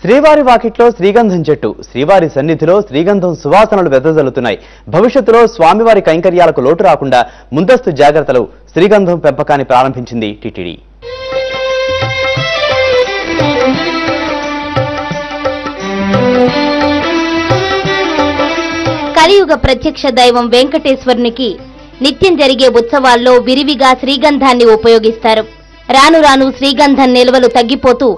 శ్రీవారి వాకిట్లో శ్రీగంధం చెట్టు, శ్రీవారి సన్నిధిలో శ్రీగంధం సువాసనలు వెదజల్లుతున్నాయి. భవిష్యత్తులో స్వామివారి కైంకర్యాలకు లోటు రాకుండా ముందస్తు జాగ్రత్తలు శ్రీగంధం పెంపకాన్ని ప్రారంభించింది టీటీడీ. కలియుగ ప్రత్యక్ష దైవం వెంకటేశ్వరునికి నిత్యం జరిగే ఉత్సవాల్లో విరివిగా శ్రీగంధాన్ని ఉపయోగిస్తారు. రాను రాను శ్రీగంధం నిల్వలు తగ్గిపోతూ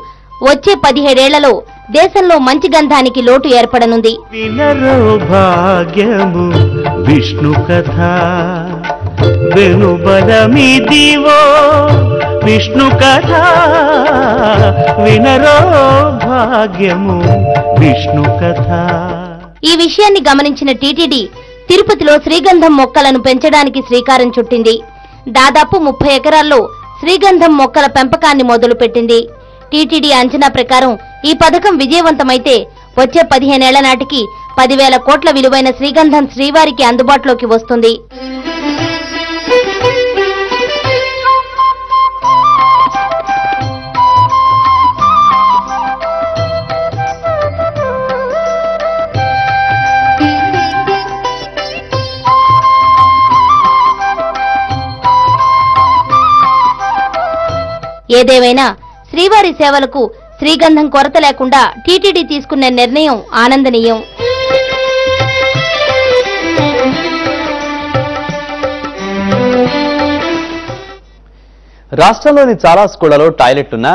వచ్చే 17 ఏళ్లలో దేశంలో మంచి గంధానికి లోటు ఏర్పడనుంది. వినరో భాగ్యము విష్ణు కథ వెనుబలమిదివో విష్ణు కథ వినరో భాగ్యము విష్ణు కథ. ఈ విషయాన్ని గమనించిన టీటీడీ తిరుపతిలో శ్రీగంధం మొక్కలను పెంచడానికి శ్రీకారం చుట్టింది. దాదాపు 30 ఎకరాల్లో శ్రీగంధం మొక్కల పెంపకాన్ని మొదలుపెట్టింది. టీటీడీ అంచనా ప్రకారం ఈ పథకం విజయవంతమైతే వచ్చే 15 ఏళ్ల నాటికి 10,000 కోట్ల విలువైన శ్రీగంధం శ్రీవారికి అందుబాటులోకి వస్తుంది. ఏదేమైనా శ్రీవారి సేవలకు శ్రీగంధం కొరత లేకుండా టీటీడీ తీసుకున్న నిర్ణయం ఆనందనీయం. రాష్ట్రంలోని చాలా స్కూళ్లలో టాయిలెట్లున్నా